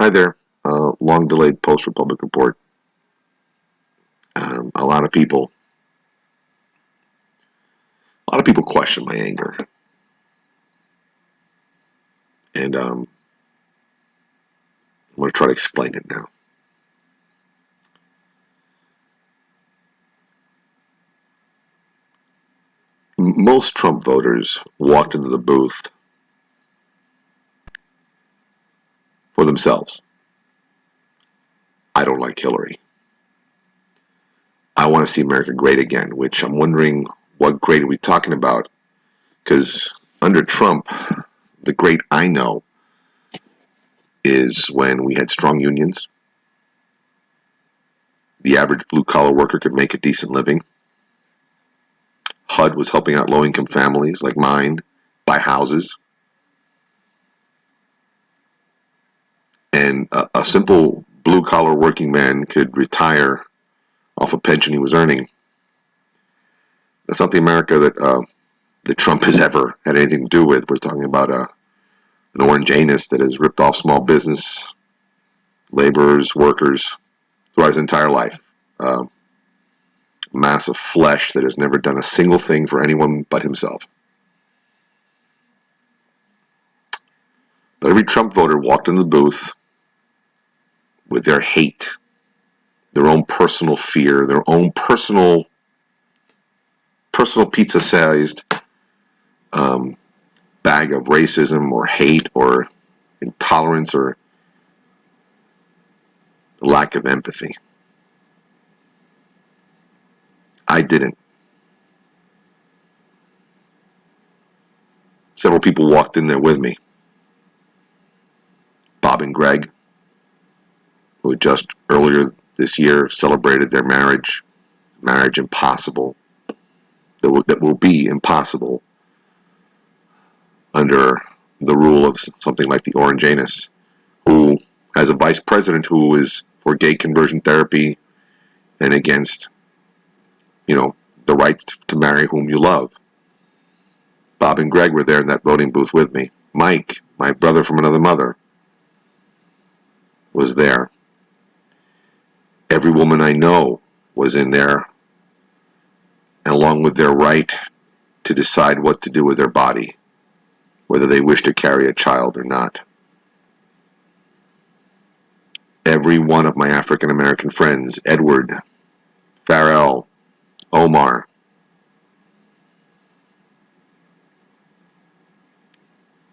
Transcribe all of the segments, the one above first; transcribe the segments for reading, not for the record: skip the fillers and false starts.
Hi there. Long-delayed post-Republic report. A lot of people question my anger, and I'm going to try to explain it now. Most Trump voters walked into the booth for themselves. I don't like Hillary. I want to see America great again, which I'm wondering what great are we talking about? Because under Trump, the great I know is when we had strong unions. The average blue-collar worker could make a decent living. HUD was helping out low-income families like mine buy houses. And a simple blue-collar working man could retire off a pension he was earning. That's not the America that Trump has ever had anything to do with. We're talking about an orange anus that has ripped off small business, laborers, workers throughout his entire life. Mass of flesh that has never done a single thing for anyone but himself. But every Trump voter walked into the booth with their hate, their own personal fear, their own personal pizza-sized bag of racism or hate or intolerance or lack of empathy. I didn't. Several people walked in there with me. Bob and Greg, who just earlier this year celebrated their marriage impossible, that will be impossible under the rule of something like the Orange Anus, who has a vice president who is for gay conversion therapy and against, the right to marry whom you love. Bob and Greg were there in that voting booth with me. Mike, my brother from another mother, was there. Every woman I know was in there, along with their right to decide what to do with their body, whether they wish to carry a child or not. Every one of my African American friends, Edward, Farrell, Omar,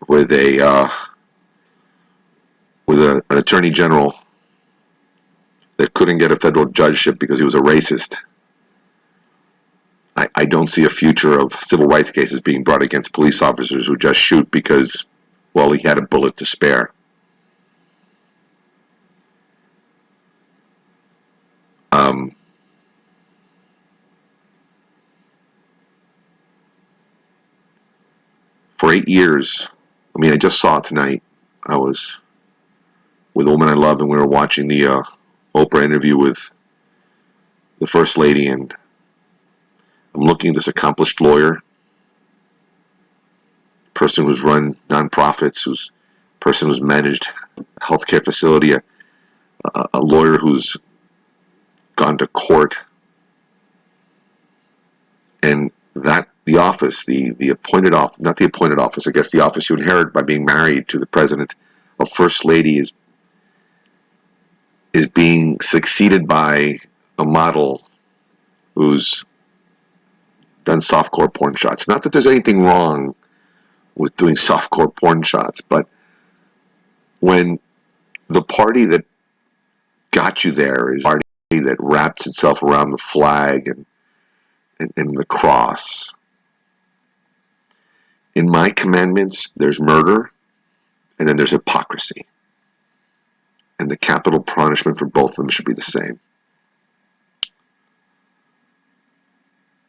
with an attorney general that couldn't get a federal judgeship because he was a racist. I don't see a future of civil rights cases being brought against police officers who just shoot because, well, he had a bullet to spare. For 8 years, I just saw it tonight. I was with a woman I love, and we were watching the Oprah interview with the First Lady, and I'm looking at this accomplished lawyer, person who's run nonprofits, person who's managed a healthcare facility, a lawyer who's gone to court, and that the office, the appointed office, not the appointed office, I guess the office you inherit by being married to the president of First Lady is being succeeded by a model who's done softcore porn shots. Not that there's anything wrong with doing softcore porn shots, but when the party that got you there is a party that wraps itself around the flag and the cross. In my commandments, there's murder, and then there's hypocrisy. And the capital punishment for both of them should be the same.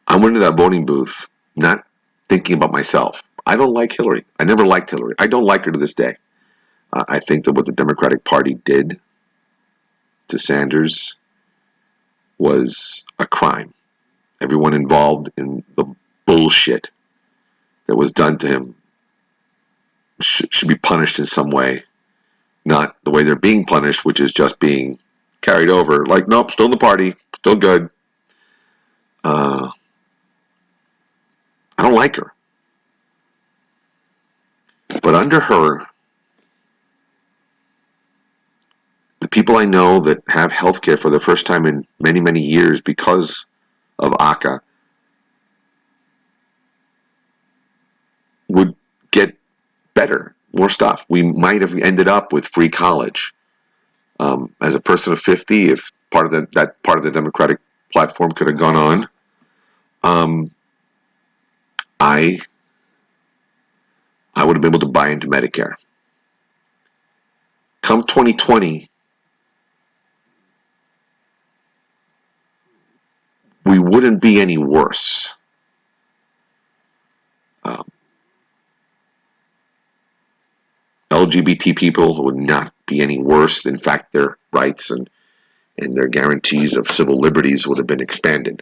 I went into that voting booth not thinking about myself. I don't like Hillary. I never liked Hillary. I don't like her to this day. I think that what the Democratic Party did to Sanders was a crime. Everyone involved in the bullshit that was done to him should be punished in some way. not the way they're being punished, which is just being carried over. Like, nope, still in the party, still good. I don't like her. But under her, the people I know that have health care for the first time in many, many years because of ACA would get better, more stuff. We might have ended up with free college. As a person of 50, if that part of the Democratic platform could have gone on, I would have been able to buy into Medicare. Come 2020, we wouldn't be any worse. LGBT people would not be any worse. In fact, their rights and their guarantees of civil liberties would have been expanded.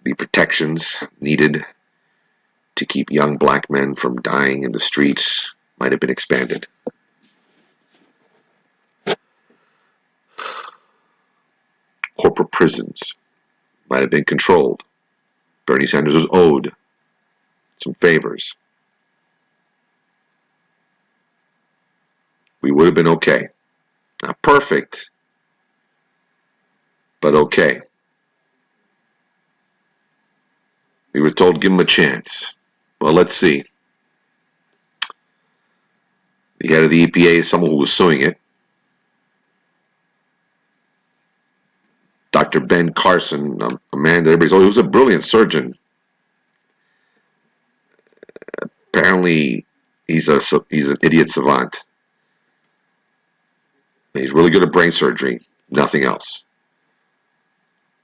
The protections needed to keep young black men from dying in the streets might have been expanded. Corporate prisons might have been controlled. Bernie Sanders was owed some favors. We would have been okay. Not perfect, but okay. We were told, give him a chance. Well, let's see. The head of the EPA is someone who was suing it. Dr. Ben Carson, a man that everybody's, he was a brilliant surgeon. Apparently, he's an idiot savant. He's really good at brain surgery, nothing else.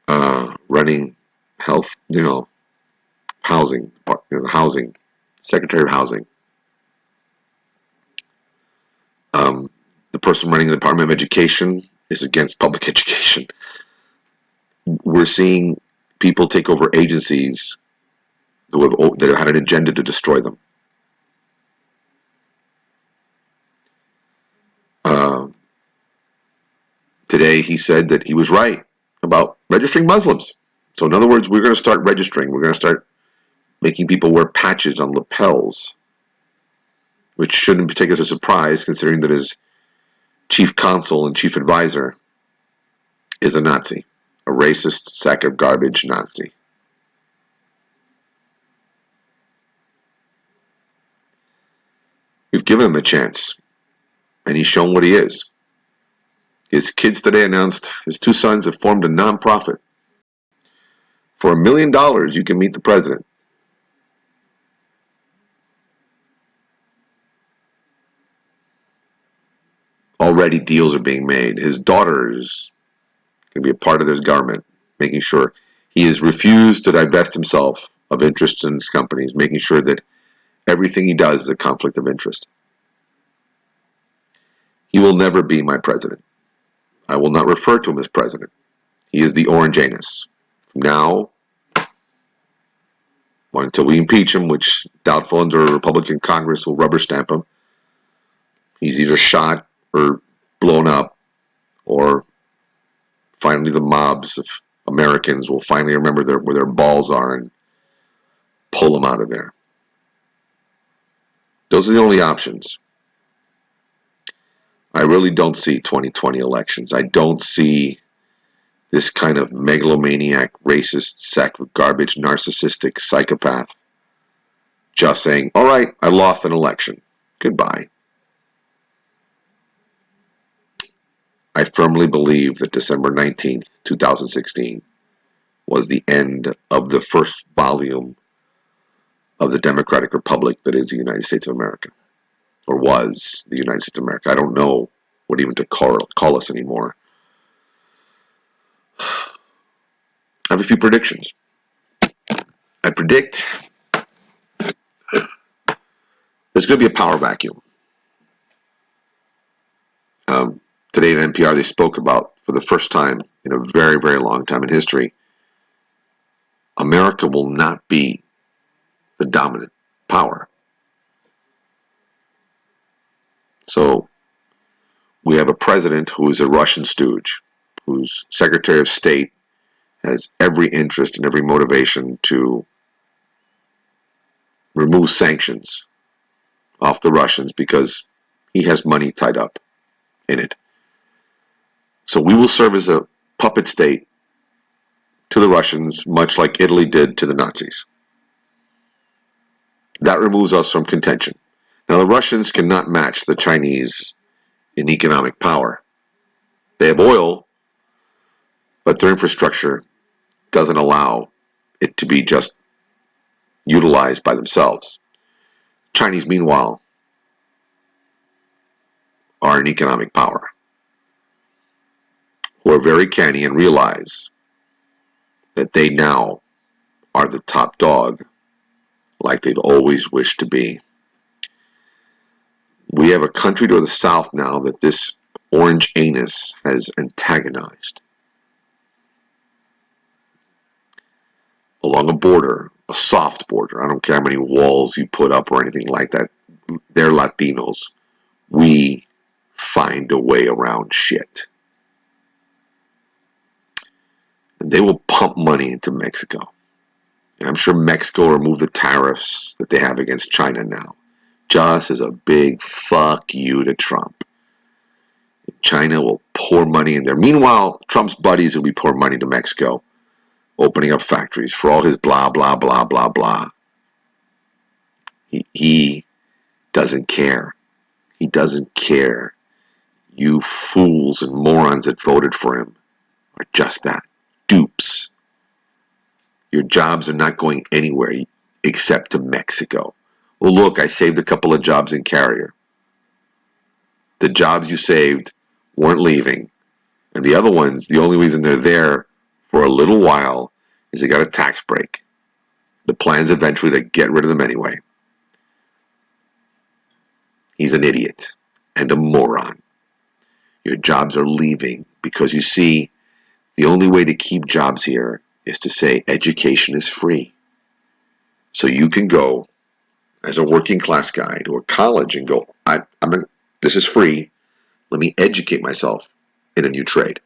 Running health, housing, the housing, Secretary of Housing. The person running the Department of Education is against public education. We're seeing people take over agencies that have had an agenda to destroy them. Today he said that he was right about registering Muslims. So in other words, we're going to start registering. We're going to start making people wear patches on lapels, which shouldn't take us as a surprise considering that his chief counsel and chief advisor is a Nazi, a racist sack of garbage Nazi. We've given him a chance, and he's shown what he is. His kids today announced his two sons have formed a nonprofit. For $1 million, you can meet the president. Already deals are being made. His daughter is going to be a part of this government, making sure he has refused to divest himself of interests in his companies, making sure that everything he does is a conflict of interest. He will never be my president. I will not refer to him as president. He is the Orange Anus. From now, until we impeach him, which doubtful under a Republican Congress will rubber stamp him, he's either shot or blown up, or finally the mobs of Americans will finally remember where their balls are and pull him out of there. Those are the only options. I really don't see 2020 elections. I don't see this kind of megalomaniac, racist, sack of garbage, narcissistic psychopath just saying, all right, I lost an election. Goodbye. I firmly believe that December 19th, 2016 was the end of the first volume of the Democratic Republic that is the United States of America, or was the United States of America. I don't know what even to call us anymore. I have a few predictions. I predict there's going to be a power vacuum. Today at NPR, they spoke about, for the first time in a very, very long time in history, America will not be the dominant power. So we have a president who is a Russian stooge, whose Secretary of State has every interest and every motivation to remove sanctions off the Russians because he has money tied up in it. So we will serve as a puppet state to the Russians, much like Italy did to the Nazis. That removes us from contention. Now, the Russians cannot match the Chinese in economic power. They have oil, but their infrastructure doesn't allow it to be just utilized by themselves. Chinese, meanwhile, are an economic power who are very canny and realize that they now are the top dog like they've always wished to be. We have a country to the south now that this orange anus has antagonized. Along a border, a soft border, I don't care how many walls you put up or anything like that, they're Latinos. We find a way around shit. And they will pump money into Mexico. And I'm sure Mexico will remove the tariffs that they have against China now, just as a big fuck you to Trump. China will pour money in there. Meanwhile, Trump's buddies will be pouring money to Mexico, opening up factories for all his blah, blah, blah, blah, blah. He doesn't care. He doesn't care. You fools and morons that voted for him are just that, dupes. Your jobs are not going anywhere except to Mexico. Well, look, I saved a couple of jobs in Carrier. The jobs you saved weren't leaving. And the other ones, the only reason they're there for a little while is they got a tax break. The plan's eventually to get rid of them anyway. He's an idiot and a moron. Your jobs are leaving because you see, the only way to keep jobs here is to say education is free. So you can go as a working class guy to a college and go, this is free. Let me educate myself in a new trade.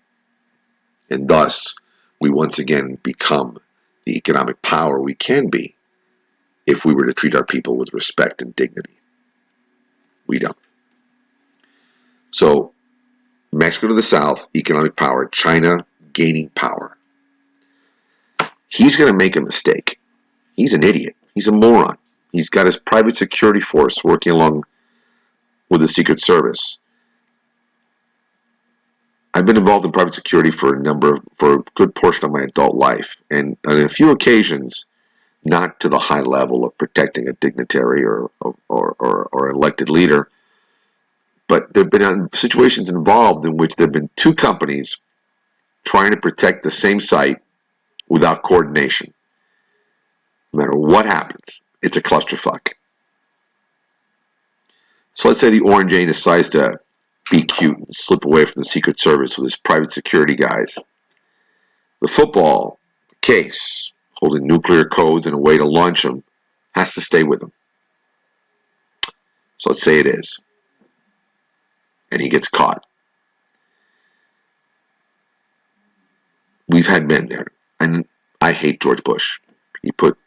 And thus, we once again become the economic power we can be if we were to treat our people with respect and dignity. We don't. So, Mexico to the south, economic power. China gaining power. He's going to make a mistake. He's an idiot. He's a moron. He's got his private security force working along with the Secret Service. I've been involved in private security for a good portion of my adult life, and on a few occasions, not to the high level of protecting a dignitary or elected leader, but there have been situations involved in which there have been two companies trying to protect the same site without coordination. No matter what happens, it's a clusterfuck. So let's say the Orange A decides to be cute and slip away from the Secret Service with his private security guys. The football case, holding nuclear codes and a way to launch them, has to stay with him. So let's say it is. And he gets caught. We've had men there. And I hate George Bush. He put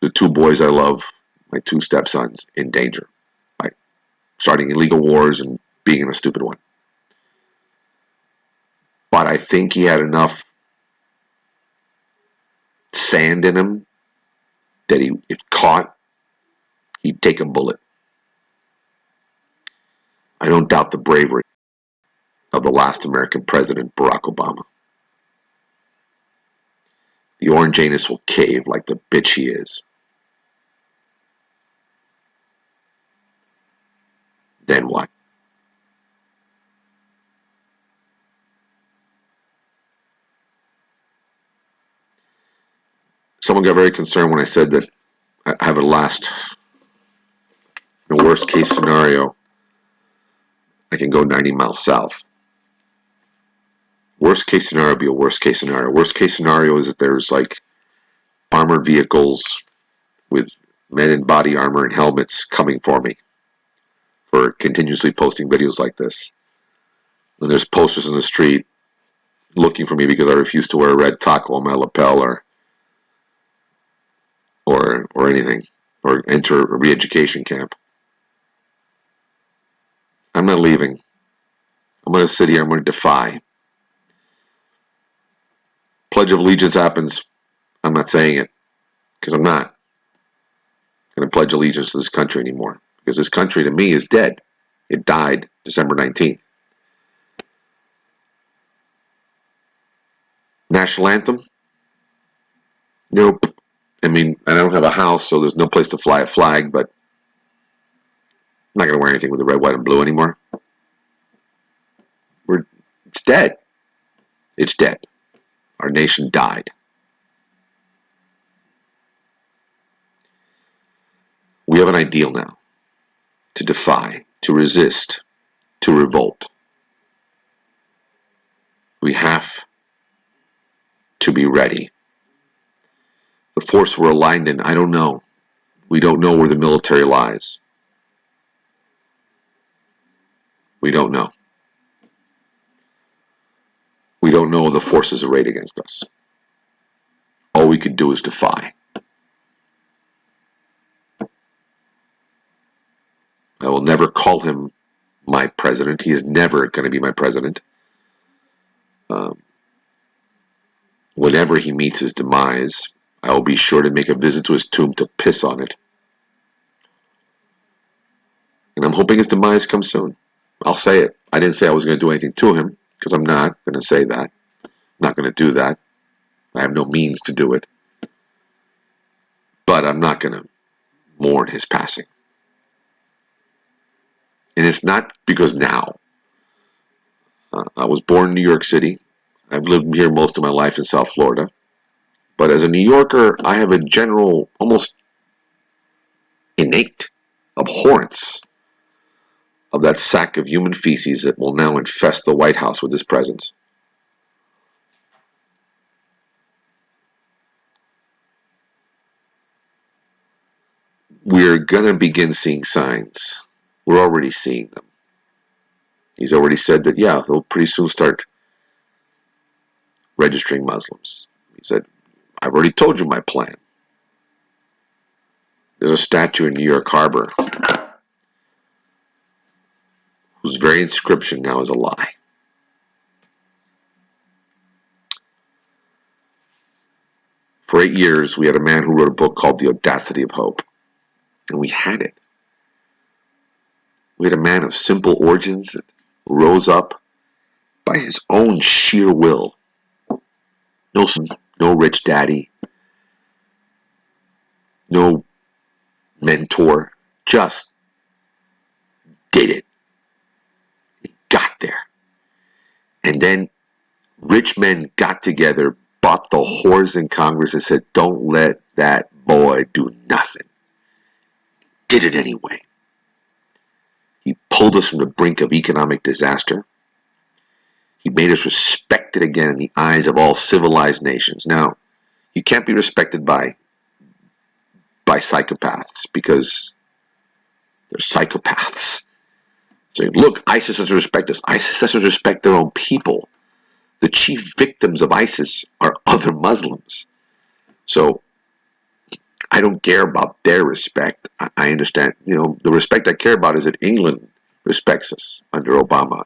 the two boys I love, my two stepsons, in danger by starting illegal wars and being in a stupid one. But I think he had enough sand in him that if caught, he'd take a bullet. I don't doubt the bravery of the last American president, Barack Obama. The Orange Anus will cave like the bitch he is. Then what? Someone got very concerned when I said that I have a in a worst case scenario, I can go 90 miles south. Worst case scenario would be a worst case scenario. Worst case scenario is that there's like armored vehicles with men in body armor and helmets coming for me for continuously posting videos like this. And there's posters in the street looking for me because I refuse to wear a red taco on my lapel or anything, or enter a re-education camp. I'm not leaving. I'm going to sit here. I'm going to defy. Pledge of Allegiance happens. I'm not saying it because I'm not going to pledge allegiance to this country anymore, because this country to me is dead. It died December 19th. National anthem? Nope. I mean, I don't have a house, so there's no place to fly a flag, but I'm not going to wear anything with the red, white, and blue anymore. It's dead. It's dead. Our nation died. We have an ideal now to defy, to resist, to revolt. We have to be ready. The force we're aligned in, I don't know. We don't know where the military lies. We don't know. We don't know the forces arrayed against us. All we could do is defy. I will never call him my president. He is never going to be my president. Whenever he meets his demise, I will be sure to make a visit to his tomb to piss on it. And I'm hoping his demise comes soon. I'll say it. I didn't say I was going to do anything to him, because I'm not going to say that. I'm not going to do that. I have no means to do it. But I'm not going to mourn his passing. And it's not because now. I was born in New York City. I've lived here most of my life in South Florida. But as a New Yorker, I have a general, almost innate abhorrence of that sack of human feces that will now infest the White House with his presence. We're going to begin seeing signs. We're already seeing them. He's already said that, yeah, he'll pretty soon start registering Muslims. He said, I've already told you my plan. There's a statue in New York Harbor whose very inscription now is a lie. For 8 years, we had a man who wrote a book called The Audacity of Hope. And we had it. We had a man of simple origins that rose up by his own sheer will. No son, no rich daddy, no mentor, just did it. He got there. And then rich men got together, bought the whores in Congress and said, don't let that boy do nothing. Did it anyway. He pulled us from the brink of economic disaster. He made us respected again in the eyes of all civilized nations. Now, you can't be respected by psychopaths because they're psychopaths. So look, ISIS doesn't respect us. ISIS doesn't respect their own people. The chief victims of ISIS are other Muslims. So I don't care about their respect. I understand, the respect I care about is that England respects us under Obama.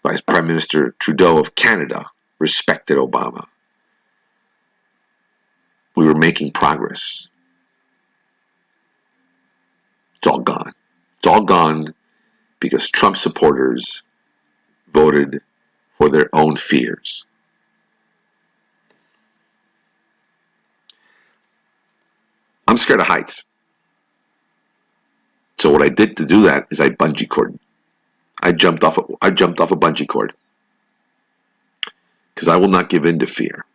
Vice Prime Minister Trudeau of Canada respected Obama. We were making progress. It's all gone. It's all gone because Trump supporters voted for their own fears. I'm scared of heights. So what I did to do that is I bungee corded. I jumped off a bungee cord because I will not give in to fear.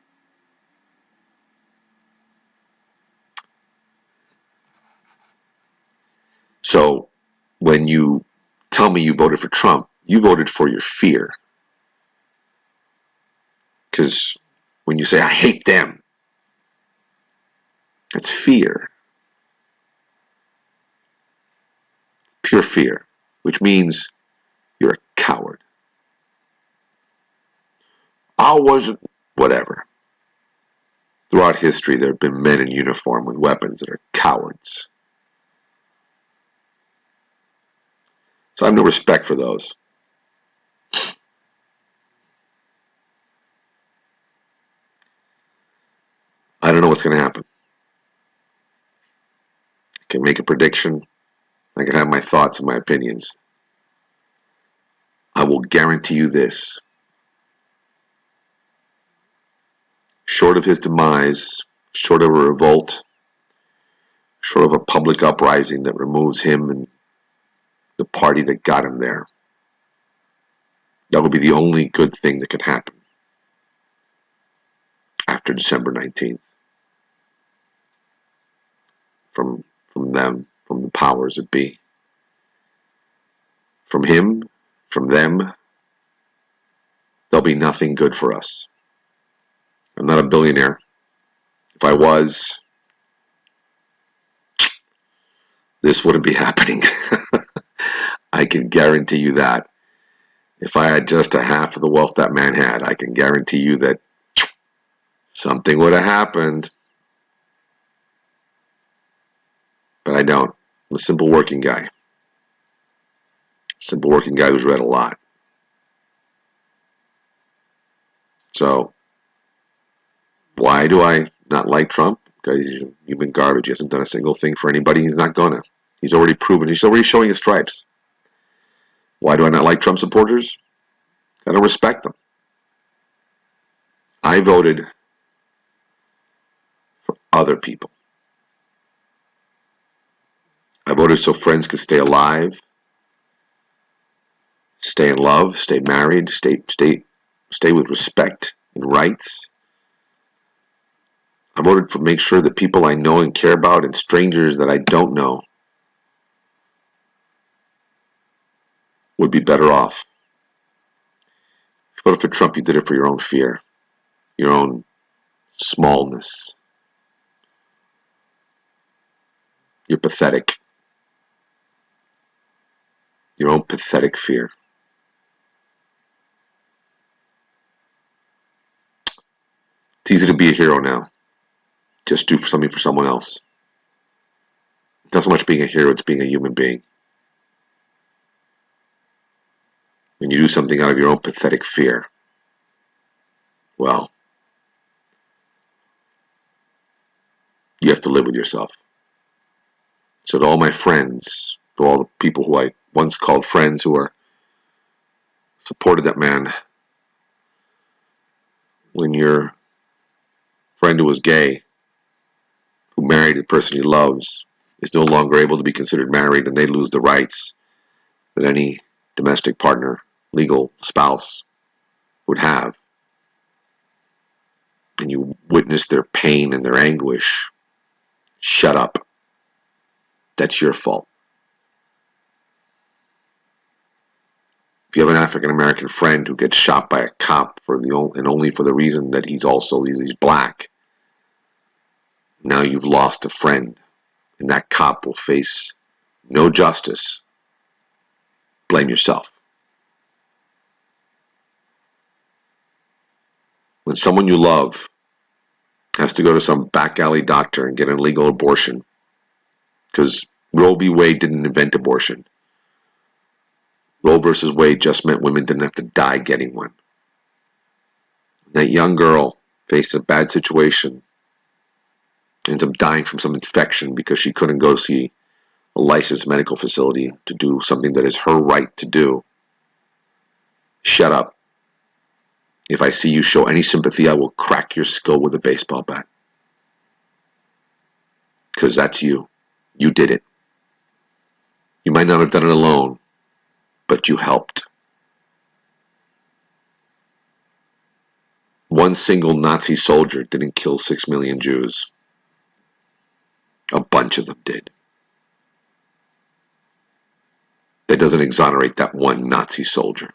So when you tell me you voted for Trump, you voted for your fear. Because when you say, I hate them, that's fear. Pure fear, which means you're a coward. I wasn't, whatever. Throughout history, there have been men in uniform with weapons that are cowards. So I have no respect for those. I don't know what's going to happen. I can make a prediction. I can have my thoughts and my opinions. I will guarantee you this. Short of his demise, short of a revolt, short of a public uprising that removes him and the party that got him there, that would be the only good thing that could happen after December 19th. From them, from the powers that be. From him, from them, there'll be nothing good for us. I'm not a billionaire. If I was, this wouldn't be happening. I can guarantee you that. If I had just a half of the wealth that man had, I can guarantee you that something would have happened. But I don't. I'm a simple working guy. Simple working guy who's read a lot. So, why do I not like Trump? Because he's human garbage. He hasn't done a single thing for anybody. He's not gonna. He's already proven. He's already showing his stripes. Why do I not like Trump supporters? I don't respect them. I voted for other people. I voted so friends could stay alive, stay in love, stay married, stay with respect and rights. I voted to make sure that people I know and care about and strangers that I don't know would be better off. If you voted for Trump, you did it for your own fear, your own smallness. You're pathetic. Your own pathetic fear. It's easy to be a hero now. Just do something for someone else. It's not so much being a hero, it's being a human being. When you do something out of your own pathetic fear, well, you have to live with yourself. So to all my friends, to all the people who I once called friends who are supported that man, when your friend who was gay, who married the person he loves, is no longer able to be considered married and they lose the rights that any domestic partner, legal spouse would have, and you witness their pain and their anguish, shut up. That's your fault. If you have an African American friend who gets shot by a cop and only for the reason that he's black, now you've lost a friend, and that cop will face no justice. Blame yourself. When someone you love has to go to some back alley doctor and get an illegal abortion, because Roe v. Wade didn't invent abortion. Roe versus Wade just meant women didn't have to die getting one. That young girl faced a bad situation, ends up dying from some infection because she couldn't go see a licensed medical facility to do something that is her right to do. Shut up. If I see you show any sympathy, I will crack your skull with a baseball bat. Because that's you. You did it. You might not have done it alone, but you helped. One single Nazi soldier didn't kill 6 million Jews. A bunch of them did. That doesn't exonerate that one Nazi soldier.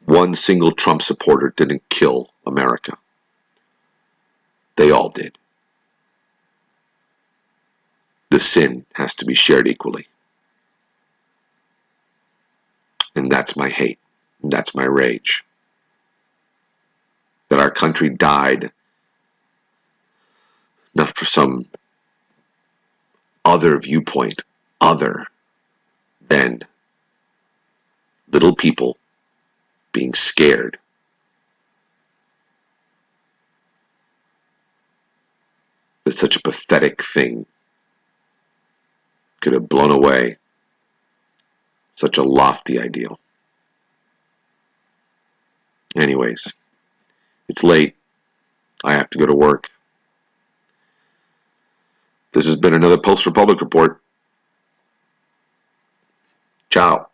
One single Trump supporter didn't kill America. They all did. The sin has to be shared equally. And that's my hate. And that's my rage. That our country died not for some other viewpoint other than little people being scared that such a pathetic thing could have blown away such a lofty ideal. Anyways, it's late. I have to go to work. This has been another Post Republic Report. Ciao.